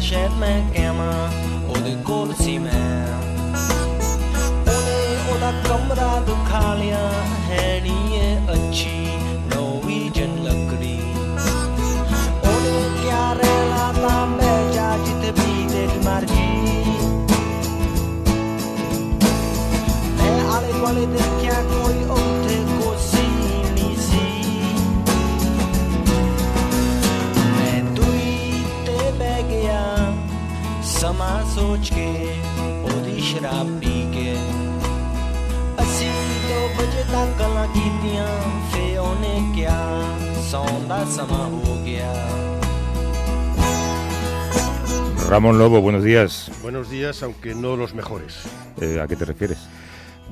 ਸ਼ਹਿਦ ਮੈਂ ਕਹਿਵਾਂ ਉਹਦੇ ਕੋਲ ਸੀ ਮੈਂ ਉਹਨੇ ਉਹਦਾ ਕਮਰਾ ਦੁਖਾ ਲਿਆ ਹੈ ਨੀ ਇਹ ਅੱਛੀ ਨੋਰਵੀਜਨ ਲੱਕੜੀ ਉਹਨੇ ਕਿਆ ਰਹਿਣਾ ਤਾਂ ਬਹਿ ਜਾ ਜਿੱਥੇ ਵੀ ਤੇਰੀ ਮਰਜ਼ੀ ਮੈਂ ਆਲੇ ਦੁਆਲੇ ਦੇਖਿਆ ਕੋਈ ਉੱਥੇ ਕੁਰਸੀ ਨਹੀਂ ਸੀ ਮੈਂ ਦੂਰੀ ਤੇ ਬਹਿ ਗਿਆ ਸਮਾਂ ਸੋਚ ਕੇ ਉਹਦੀ ਸ਼ਰਾਬ ਪੀ ਕੇ ਅਸੀਂ 2 ਵਜੇ ਤੱਕ ਗੱਲਾਂ ਕੀਤੀਆਂ ਫੇ ਉਹਨੇ ਕਿਹਾ ਸੌਣ ਦਾ ਸਮਾਂ ਹੋ ਗਿਆ Ramón Lobo, buenos días. Buenos días, aunque no los mejores. ¿A qué te refieres?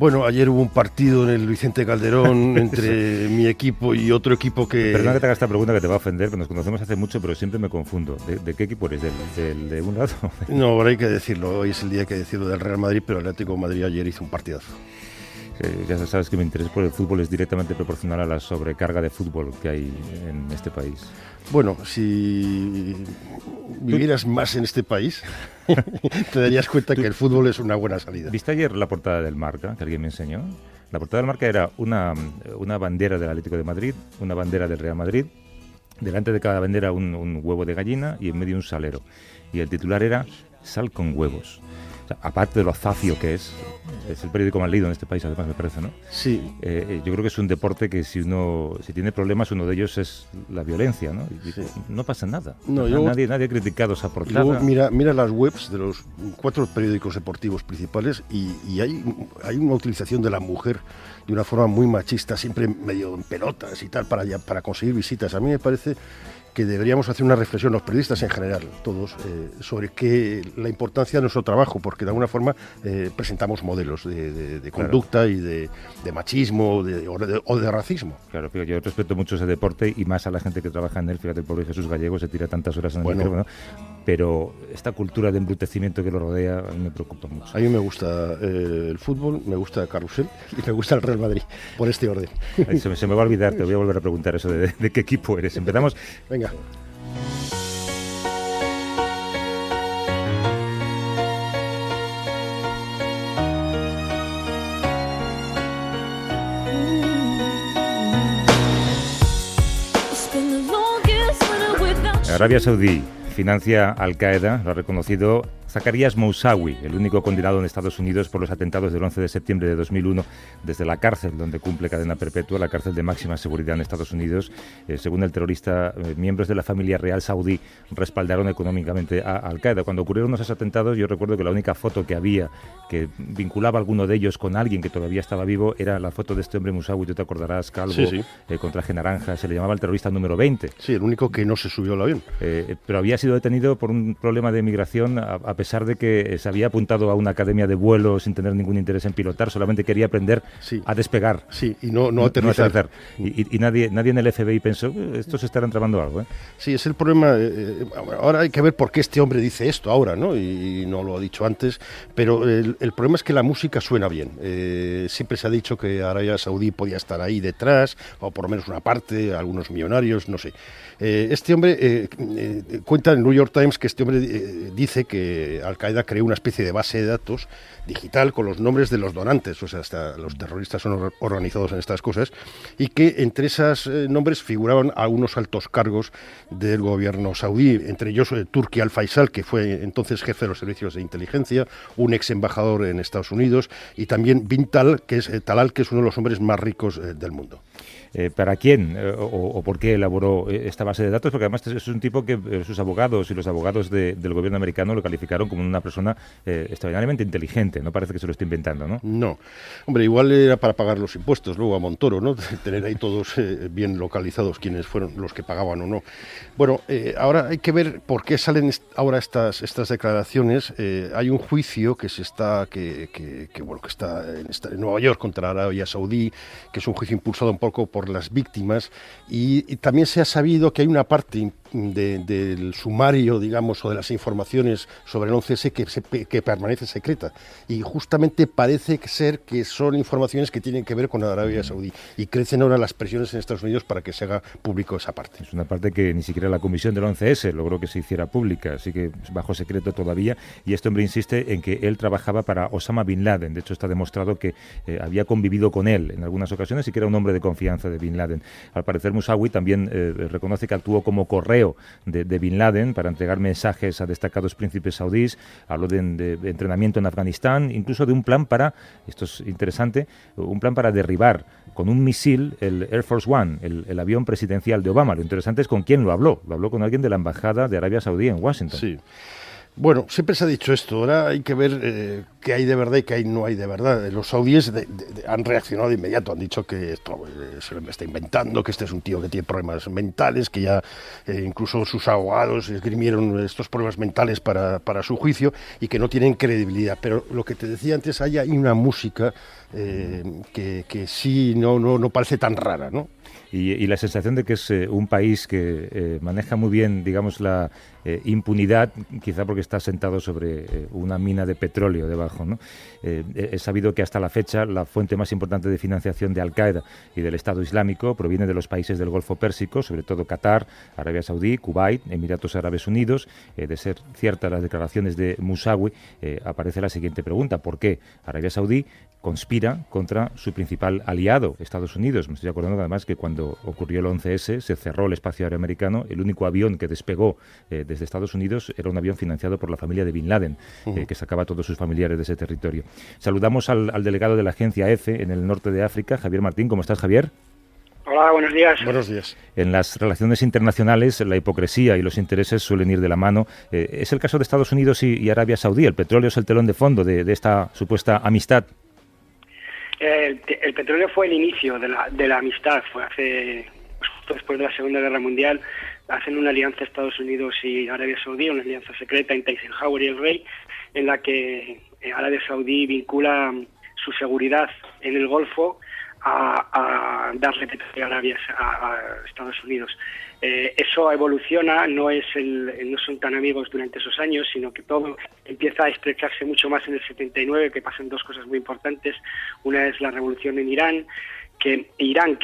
Bueno, ayer hubo un partido en el Vicente Calderón entre mi equipo y otro equipo que... Perdona que te haga esta pregunta que te va a ofender, que nos conocemos hace mucho, pero siempre me confundo. ¿De qué equipo eres? ¿Del de un lado? No, ahora hay que decirlo. Hoy es el día que decirlo del Real Madrid, pero el Atlético de Madrid ayer hizo un partidazo. Ya sabes que mi interés por el fútbol es directamente proporcional a la sobrecarga de fútbol que hay en este país. Bueno, si vivieras más en este país, te darías cuenta que el fútbol es una buena salida. ¿Viste ayer la portada del Marca, que alguien me enseñó? La portada del Marca era una bandera del Atlético de Madrid, una bandera del Real Madrid, delante de cada bandera un huevo de gallina y en medio un salero. Y el titular era Sal con huevos. O sea, aparte de lo zafio que es el periódico más leído en este país, además, me parece, ¿no? Sí. Yo creo que es un deporte que si tiene problemas, uno de ellos es la violencia, ¿no? Y sí. No pasa nada. No, nadie ha criticado esa portada. Luego mira las webs de los 4 periódicos deportivos principales y hay una utilización de la mujer de una forma muy machista, siempre medio en pelotas y tal, para conseguir visitas. A mí me parece que deberíamos hacer una reflexión, los periodistas en general, todos, sobre la importancia de nuestro trabajo, porque de alguna forma presentamos modelos de conducta, claro, y de machismo o de racismo. Claro, yo respeto mucho ese deporte y más a la gente que trabaja en él. Fíjate, el pobre Jesús Gallego se tira tantas horas en el micrófono, pero esta cultura de embrutecimiento que lo rodea a mí me preocupa mucho. A mí me gusta el fútbol, me gusta el carrusel y me gusta el Real Madrid, por este orden. Se me va a olvidar, te voy a volver a preguntar eso de qué equipo eres. Empezamos. Venga. Arabia Saudí financia Al-Qaeda, lo ha reconocido Zacarías Moussaoui, el único condenado en Estados Unidos por los atentados del 11 de septiembre de 2001, desde la cárcel donde cumple cadena perpetua, la cárcel de máxima seguridad en Estados Unidos. Según el terrorista, miembros de la familia real saudí respaldaron económicamente a Al-Qaeda. Cuando ocurrieron esos atentados, yo recuerdo que la única foto que había que vinculaba a alguno de ellos con alguien que todavía estaba vivo era la foto de este hombre Moussaoui, tú te acordarás, calvo, sí. Con traje naranja, se le llamaba el terrorista número 20. Sí, el único que no se subió al avión. Pero había sido detenido por un problema de migración, a pesar de que se había apuntado a una academia de vuelo sin tener ningún interés en pilotar, solamente quería aprender a despegar. Sí, y no aterrizar. Y nadie en el FBI pensó, estos estarán tramando algo, ¿eh? Sí, es el problema. Ahora hay que ver por qué este hombre dice esto ahora, ¿no? Y no lo ha dicho antes, pero el problema es que la música suena bien. Siempre se ha dicho que Arabia Saudí podía estar ahí detrás, o por lo menos una parte, algunos millonarios, no sé. Este hombre cuenta en el New York Times que este hombre dice que Al-Qaeda creó una especie de base de datos digital con los nombres de los donantes, o sea, hasta los terroristas son organizados en estas cosas, y que entre esos nombres figuraban algunos altos cargos del gobierno saudí, entre ellos Turki al-Faisal, que fue entonces jefe de los servicios de inteligencia, un ex embajador en Estados Unidos, y también Bin Talal, que es uno de los hombres más ricos del mundo. ¿Para quién o por qué elaboró esta base de datos? Porque además es un tipo que sus abogados y los abogados del gobierno americano lo calificaron como una persona extraordinariamente inteligente. No parece que se lo esté inventando, ¿no? No. Hombre, igual era para pagar los impuestos luego a Montoro, ¿no? Tener ahí todos bien localizados quiénes fueron los que pagaban o no. Bueno, ahora hay que ver por qué salen ahora estas declaraciones. Hay un juicio que está en Nueva York contra Arabia Saudí, que es un juicio impulsado un poco por las víctimas, y también se ha sabido que hay una parte del sumario, digamos, o de las informaciones sobre el 11S que permanece secreta. Y justamente parece ser que son informaciones que tienen que ver con Arabia Saudí. Y crecen ahora las presiones en Estados Unidos para que se haga público esa parte. Es una parte que ni siquiera la comisión del 11S logró que se hiciera pública, así que es bajo secreto todavía. Y este hombre insiste en que él trabajaba para Osama Bin Laden. De hecho, está demostrado que había convivido con él en algunas ocasiones y que era un hombre de confianza de Bin Laden. Al parecer, Moussaoui también reconoce que actuó como correo de Bin Laden para entregar mensajes a destacados príncipes saudíes. Habló de entrenamiento en Afganistán, incluso de un plan para, esto es interesante, un plan para derribar con un misil el Air Force One, el avión presidencial de Obama. Lo interesante es con quién lo habló. Lo habló con alguien de la embajada de Arabia Saudí en Washington. Sí. Bueno, siempre se ha dicho esto, ahora hay que ver qué hay de verdad y qué no hay de verdad. Los saudíes han reaccionado de inmediato, han dicho que esto se lo está inventando, que este es un tío que tiene problemas mentales, que ya incluso sus abogados esgrimieron estos problemas mentales para su juicio y que no tienen credibilidad. Pero lo que te decía antes, hay una música que sí no parece tan rara, ¿no? Y la sensación de que es un país que maneja muy bien, digamos, la impunidad, quizá porque está sentado sobre una mina de petróleo debajo, ¿no? Es sabido que hasta la fecha la fuente más importante de financiación de Al-Qaeda y del Estado Islámico proviene de los países del Golfo Pérsico, sobre todo Qatar, Arabia Saudí, Kuwait, Emiratos Árabes Unidos. De ser ciertas las declaraciones de Moussaoui, aparece la siguiente pregunta: ¿por qué Arabia Saudí conspira contra su principal aliado, Estados Unidos? Me estoy acordando además que cuando ocurrió el 11S se cerró el espacio aéreo americano. El único avión que despegó desde Estados Unidos era un avión financiado por la familia de Bin Laden, que sacaba a todos sus familiares de ese territorio. Saludamos al delegado de la agencia EFE en el norte de África, Javier Martín. ¿Cómo estás, Javier? Hola, buenos días. Buenos días. En las relaciones internacionales la hipocresía y los intereses suelen ir de la mano. ¿Es el caso de Estados Unidos y Arabia Saudí? ¿El petróleo es el telón de fondo de esta supuesta amistad? El petróleo fue el inicio de la amistad. Fue justo después de la Segunda Guerra Mundial. Hacen una alianza Estados Unidos y Arabia Saudí, una alianza secreta entre Eisenhower y el rey, en la que Arabia Saudí vincula su seguridad en el Golfo a darle petróleo a Estados Unidos. Eso evoluciona, no son tan amigos durante esos años, sino que todo empieza a estrecharse mucho más en el 79, que pasan dos cosas muy importantes. Una es la revolución en Irán, que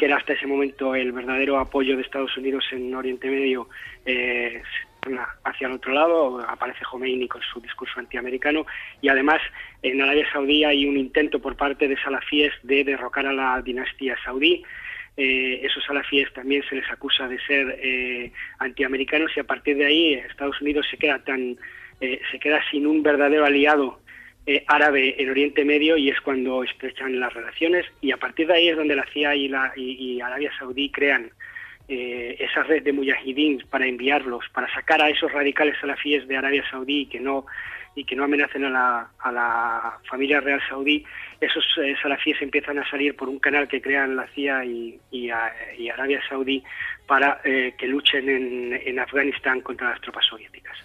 era hasta ese momento el verdadero apoyo de Estados Unidos en Oriente Medio, se torna hacia el otro lado. Aparece Khomeini con su discurso antiamericano, y además en Arabia Saudí hay un intento por parte de salafíes de derrocar a la dinastía saudí. Esos salafíes también se les acusa de ser antiamericanos, y a partir de ahí Estados Unidos se queda sin un verdadero aliado árabe en Oriente Medio, y es cuando estrechan las relaciones, y a partir de ahí es donde la CIA y Arabia Saudí crean esa red de mujahidín para enviarlos, para sacar a esos radicales salafíes de Arabia Saudí y que no amenacen a la familia real saudí. Esos salafíes empiezan a salir por un canal que crean la CIA y Arabia Saudí para que luchen en Afganistán contra las tropas soviéticas.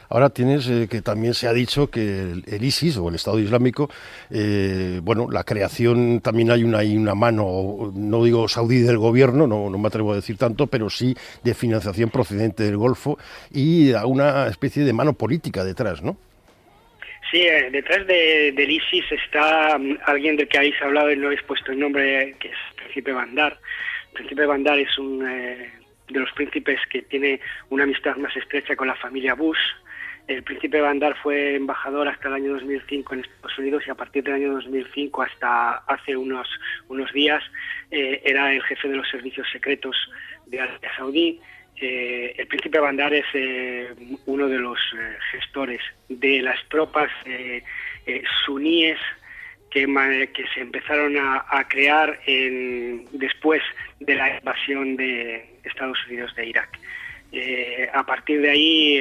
Ahora tienes que también se ha dicho que el ISIS o el Estado Islámico, la creación, también hay una mano, no digo saudí del gobierno, no me atrevo a decir tanto, pero sí de financiación procedente del Golfo y una especie de mano política detrás, ¿no? Sí, detrás del ISIS está alguien del que habéis hablado y no habéis puesto el nombre, que es el príncipe Bandar. El príncipe Bandar es un de los príncipes que tiene una amistad más estrecha con la familia Bush. El príncipe Bandar fue embajador hasta el año 2005 en Estados Unidos, y a partir del año 2005 hasta hace unos días era el jefe de los servicios secretos de Arabia Saudí. El príncipe Bandar es uno de los gestores de las tropas suníes que se empezaron a crear después de la invasión de Estados Unidos de Irak. A partir de ahí,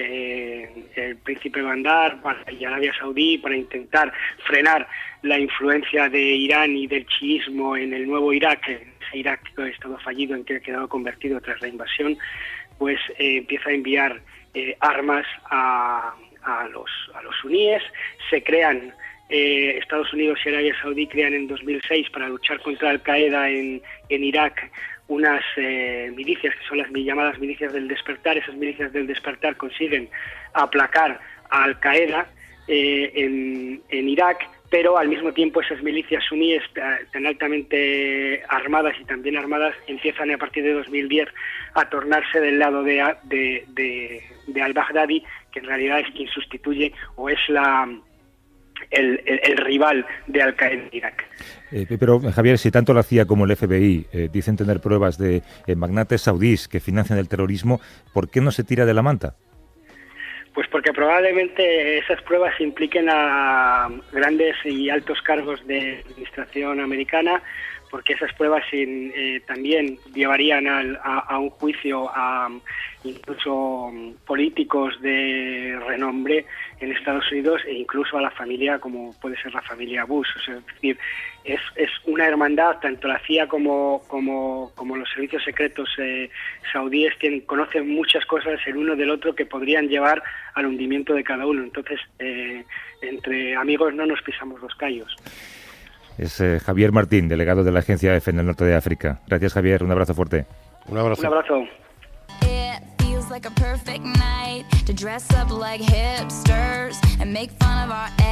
el príncipe Bandar y Arabia Saudí, para intentar frenar la influencia de Irán y del chiismo en el nuevo Irak, ese Irak que ha estado fallido, en que ha quedado convertido tras la invasión, pues empieza a enviar armas a los suníes. Se crean, Estados Unidos y Arabia Saudí crean en 2006, para luchar contra Al-Qaeda en Irak, unas milicias que son las llamadas milicias del despertar. Esas milicias del despertar consiguen aplacar a Al-Qaeda en Irak, pero al mismo tiempo esas milicias suníes tan altamente armadas y también armadas empiezan a partir de 2010 a tornarse del lado de al-Baghdadi, que en realidad es quien sustituye o es el rival de Al-Qaeda en Irak. Pero, Javier, si tanto la CIA como el FBI dicen tener pruebas de magnates saudíes que financian el terrorismo, ¿por qué no se tira de la manta? Pues porque probablemente esas pruebas impliquen a grandes y altos cargos de administración americana, porque esas pruebas también llevarían a un juicio a incluso políticos de renombre en Estados Unidos e incluso a la familia, como puede ser la familia Bush. O sea, es decir, es una hermandad, tanto la CIA como los servicios secretos saudíes conocen muchas cosas el uno del otro que podrían llevar al hundimiento de cada uno. Entonces, entre amigos no nos pisamos los callos. Es Javier Martín, delegado de la Agencia EFE en el norte de África. Gracias, Javier. Un abrazo fuerte. Un abrazo. Un abrazo.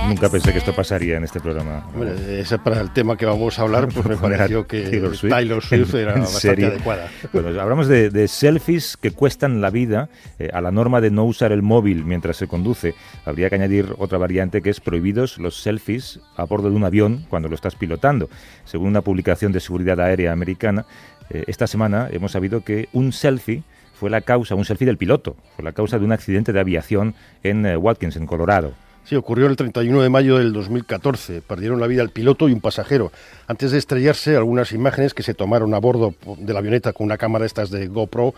Nunca pensé que esto pasaría en este programa. Hombre, ese para el tema que vamos a hablar, pues me pareció que Taylor Swift era bastante adecuada. Bueno, hablamos de selfies que cuestan la vida. A la norma de no usar el móvil mientras se conduce, habría que añadir otra variante, que es prohibidos los selfies a bordo de un avión cuando lo estás pilotando. Según una publicación de seguridad aérea americana, esta semana hemos sabido que un selfie del piloto, fue la causa de un accidente de aviación en Watkins, en Colorado. Sí, ocurrió el 31 de mayo del 2014. Perdieron la vida el piloto y un pasajero. Antes de estrellarse, algunas imágenes que se tomaron a bordo de la avioneta con una cámara estas de GoPro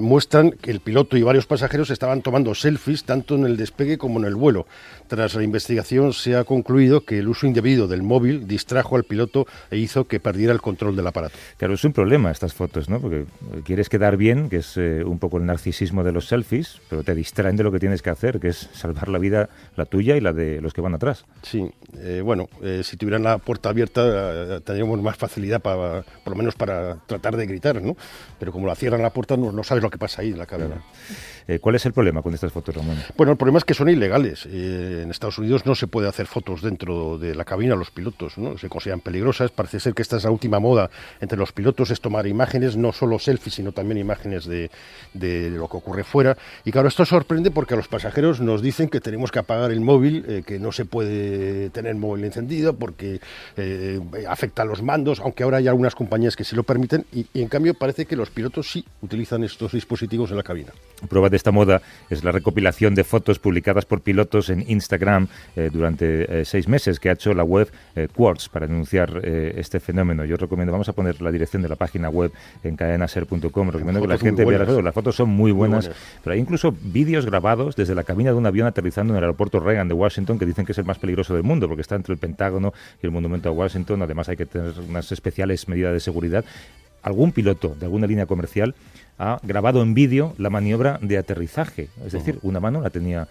muestran que el piloto y varios pasajeros estaban tomando selfies tanto en el despegue como en el vuelo. Tras la investigación se ha concluido que el uso indebido del móvil distrajo al piloto e hizo que perdiera el control del aparato. Claro, es un problema estas fotos, ¿no? Porque quieres quedar bien, que es un poco el narcisismo de los selfies, pero te distraen de lo que tienes que hacer, que es salvar la vida, la tuya y la de los que van atrás. Sí, si tuvieran la puerta abierta tendríamos más facilidad por lo menos para tratar de gritar, ¿no? Pero como la cierran la puerta no sabes lo que pasa ahí en la cabina. ¿Cuál es el problema con estas fotos, Ramón? Bueno, el problema es que son ilegales. En Estados Unidos no se puede hacer fotos dentro de la cabina a los pilotos, ¿no? Se consideran peligrosas. Parece ser que esta es la última moda entre los pilotos, es tomar imágenes, no solo selfies, sino también imágenes de lo que ocurre fuera. Y claro, esto sorprende porque a los pasajeros nos dicen que tenemos que apagar el móvil, que no se puede tener el móvil encendido porque afecta a los mandos, aunque ahora hay algunas compañías que sí lo permiten, y en cambio parece que los pilotos sí utilizan estos dispositivos en la cabina. Prueba de esta moda es la recopilación de fotos publicadas por pilotos en Instagram durante 6 meses que ha hecho la web Quartz para denunciar este fenómeno. Yo recomiendo, vamos a poner la dirección de la página web en cadenaser.com, recomiendo que la gente vea las fotos. Las fotos son muy buenas, pero hay incluso vídeos grabados desde la cabina de un avión aterrizando en el aeropuerto Reagan de Washington, que dicen que es el más peligroso del mundo porque está entre el Pentágono y el Monumento a Washington. Además hay que tener unas especiales medidas de seguridad. Algún piloto de alguna línea comercial ha grabado en vídeo la maniobra de aterrizaje, es decir, una mano la tenía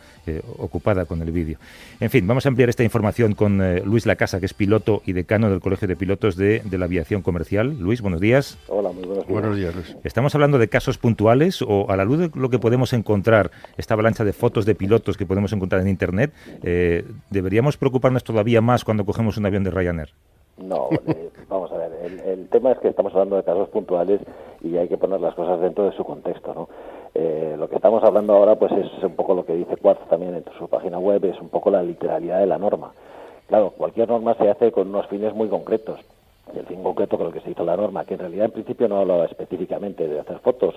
ocupada con el vídeo. En fin, vamos a ampliar esta información con Luis Lacasa, que es piloto y decano del Colegio de Pilotos de la Aviación Comercial. Luis, buenos días. Hola, muy buenos días. Buenos días, Luis. ¿Estamos hablando de casos puntuales o, a la luz de lo que podemos encontrar, esta avalancha de fotos de pilotos que podemos encontrar en Internet, deberíamos preocuparnos todavía más cuando cogemos un avión de Ryanair? No, vamos a ver, el tema es que estamos hablando de casos puntuales y hay que poner las cosas dentro de su contexto, ¿no? Lo que estamos hablando ahora pues es un poco lo que dice Quartz también en su página web, es un poco la literalidad de la norma. Claro, cualquier norma se hace con unos fines muy concretos. Y el fin concreto con el que se hizo la norma, que en realidad en principio no hablaba específicamente de hacer fotos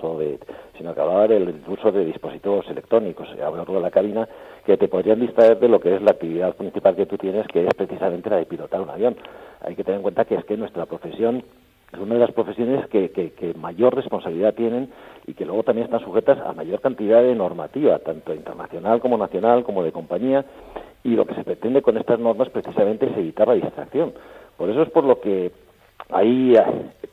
sino que hablaba del uso de dispositivos electrónicos a bordo de la cabina que te podrían distraer de lo que es la actividad principal que tú tienes, que es precisamente la de pilotar un avión. Hay que tener en cuenta que es que nuestra profesión es una de las profesiones que mayor responsabilidad tienen y que luego también están sujetas a mayor cantidad de normativa, tanto internacional como nacional, como de compañía, y lo que se pretende con estas normas precisamente es evitar la distracción. Por eso es por lo que hay,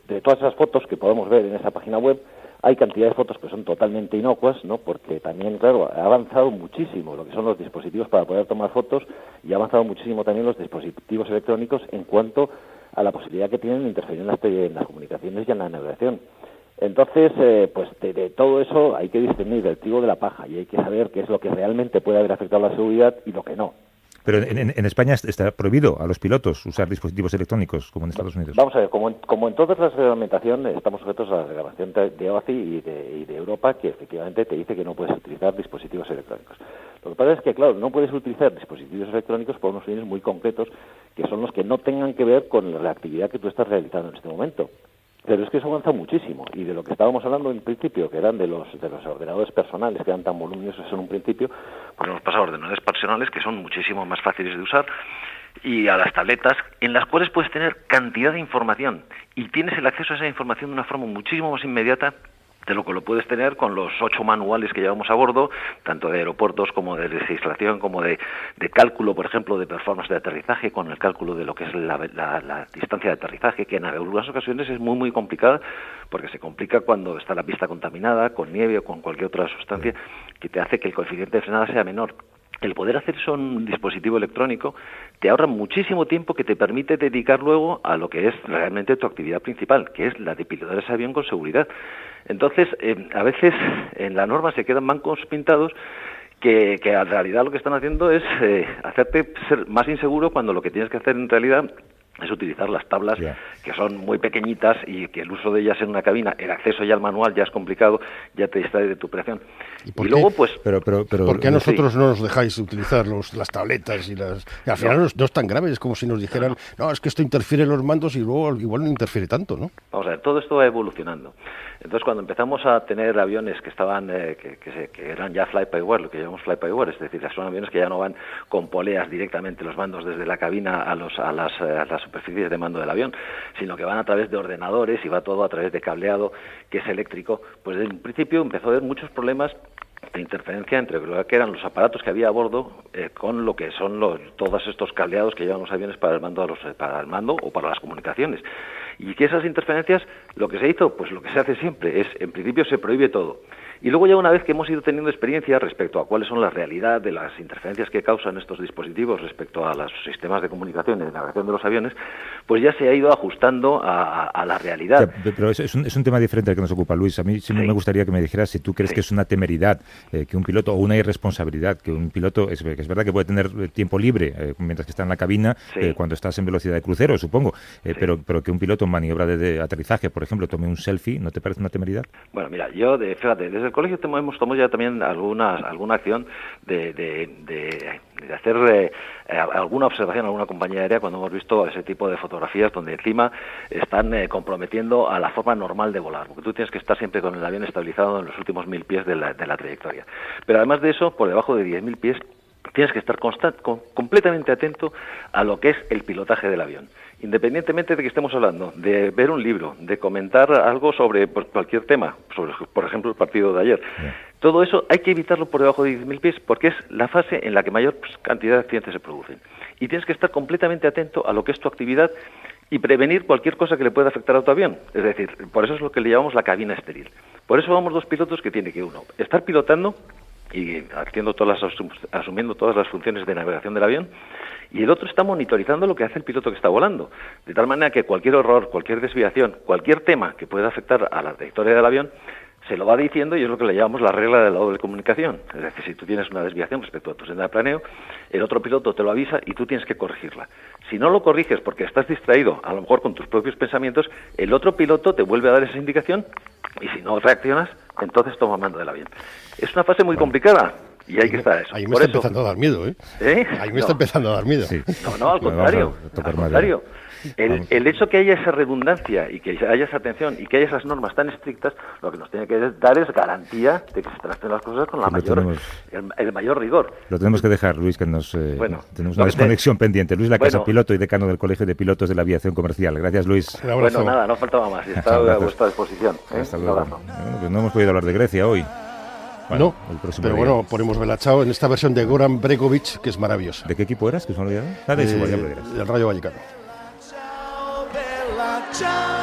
de todas esas fotos que podemos ver en esa página web, hay cantidad de fotos que son totalmente inocuas, ¿no? Porque también, claro, ha avanzado muchísimo lo que son los dispositivos para poder tomar fotos y ha avanzado muchísimo también los dispositivos electrónicos en cuanto a la posibilidad que tienen de interferir en las comunicaciones y en la navegación. Entonces, pues de todo eso hay que discernir el trigo de la paja y hay que saber qué es lo que realmente puede haber afectado a la seguridad y lo que no. Pero en España está prohibido a los pilotos usar dispositivos electrónicos, como en Estados Unidos. Vamos a ver, como en todas las reglamentaciones, estamos sujetos a la reglamentación de OACI y de Europa, que efectivamente te dice que no puedes utilizar dispositivos electrónicos. Lo que pasa es que, claro, no puedes utilizar dispositivos electrónicos por unos fines muy concretos, que son los que no tengan que ver con la actividad que tú estás realizando en este momento. Pero es que eso avanza muchísimo, y de lo que estábamos hablando en principio, que eran de los ordenadores personales, que eran tan voluminosos en un principio, pues hemos pasado a ordenadores personales que son muchísimo más fáciles de usar, y a las tabletas, en las cuales puedes tener cantidad de información, y tienes el acceso a esa información de una forma muchísimo más inmediata de lo que lo puedes tener con los 8 manuales que llevamos a bordo, tanto de aeropuertos como de legislación, como de cálculo, por ejemplo, de performance de aterrizaje, con el cálculo de lo que es la distancia de aterrizaje, que en algunas ocasiones es muy, muy complicada, porque se complica cuando está la pista contaminada, con nieve o con cualquier otra sustancia que te hace que el coeficiente de frenada sea menor. El poder hacer eso en un dispositivo electrónico te ahorra muchísimo tiempo que te permite dedicar luego a lo que es realmente tu actividad principal, que es la de pilotar ese avión con seguridad. Entonces, a veces en la norma se quedan bancos pintados que en realidad lo que están haciendo es hacerte ser más inseguro cuando lo que tienes que hacer en realidad es utilizar las tablas, que son muy pequeñitas y que el uso de ellas en una cabina, el acceso ya al manual ya es complicado, ya te distrae de tu operación. ¿Y luego, pues... Pero ¿por qué a nosotros no nos dejáis utilizar las tabletas? Y al final no es tan grave, es como si nos dijeran, no, es que esto interfiere en los mandos y luego igual no interfiere tanto, ¿no? Vamos a ver, todo esto va evolucionando. Entonces, cuando empezamos a tener aviones que estaban que eran ya fly-by-wire, lo que llamamos fly-by-wire, es decir, son aviones que ya no van con poleas directamente los mandos desde la cabina a las superficies de mando del avión, sino que van a través de ordenadores y va todo a través de cableado que es eléctrico, pues desde un principio empezó a haber muchos problemas de interferencia entre lo que eran los aparatos que había a bordo con lo que son todos estos cableados que llevan los aviones para el mando o para las comunicaciones. Y que esas interferencias, lo que se hizo, pues lo que se hace siempre es, en principio se prohíbe todo. Y luego ya una vez que hemos ido teniendo experiencia respecto a cuáles son la realidad de las interferencias que causan estos dispositivos respecto a los sistemas de comunicación y de navegación de los aviones, pues ya se ha ido ajustando a la realidad. O sea, pero es un tema diferente al que nos ocupa, Luis. A mí sí me gustaría que me dijeras si tú crees que es una temeridad que un piloto, o una irresponsabilidad, que un piloto, es verdad que puede tener tiempo libre mientras que está en la cabina, cuando estás en velocidad de crucero, supongo, pero que un piloto en maniobra de aterrizaje, por ejemplo, tome un selfie, ¿no te parece una temeridad? Bueno, mira, fíjate, desde el colegio hemos tomado ya también alguna acción de hacer alguna observación a alguna compañía aérea cuando hemos visto ese tipo de fotografías donde encima están comprometiendo a la forma normal de volar, porque tú tienes que estar siempre con el avión estabilizado en los últimos 1000 pies de la trayectoria. Pero además de eso, por debajo de 10.000 pies, tienes que estar completamente atento a lo que es el pilotaje del avión. Independientemente de que estemos hablando de ver un libro, de comentar algo sobre cualquier tema, sobre, por ejemplo, el partido de ayer, todo eso hay que evitarlo por debajo de 10.000 pies porque es la fase en la que mayor cantidad de accidentes se producen. Y tienes que estar completamente atento a lo que es tu actividad y prevenir cualquier cosa que le pueda afectar a tu avión. Es decir, por eso es lo que le llamamos la cabina estéril. Por eso vamos dos pilotos que tiene que uno estar pilotando y asumiendo todas las funciones de navegación del avión, y el otro está monitorizando lo que hace el piloto que está volando, de tal manera que cualquier error, cualquier desviación, cualquier tema que pueda afectar a la trayectoria del avión, se lo va diciendo y es lo que le llamamos la regla de la doble comunicación. Es decir, si tú tienes una desviación respecto a tu senda de planeo, el otro piloto te lo avisa y tú tienes que corregirla. Si no lo corriges porque estás distraído, a lo mejor con tus propios pensamientos, el otro piloto te vuelve a dar esa indicación y si no reaccionas, entonces toma mando del avión. Es una fase muy complicada y hay que estar a eso. Ahí me está empezando a dar miedo, ¿eh? Ahí me está empezando a dar miedo. Sí. No, al contrario. Al contrario. El hecho que haya esa redundancia y que haya esa atención y que haya esas normas tan estrictas, lo que nos tiene que dar es garantía de que se traten las cosas con el mayor rigor. Lo tenemos que dejar, Luis, que tenemos una desconexión pendiente. Luis Lacasa, piloto y decano del Colegio de Pilotos de la Aviación Comercial. Gracias, Luis. Bueno, nada, no faltaba más. Está a vuestra disposición. Hasta luego. Bueno, pues no hemos podido hablar de Grecia hoy. Bueno, pero bueno, ponemos Bella Ciao en esta versión de Goran Bregovic, que es maravillosa. ¿De qué equipo eras? Que se me ha olvidado. Del Rayo Vallecano. Ciao.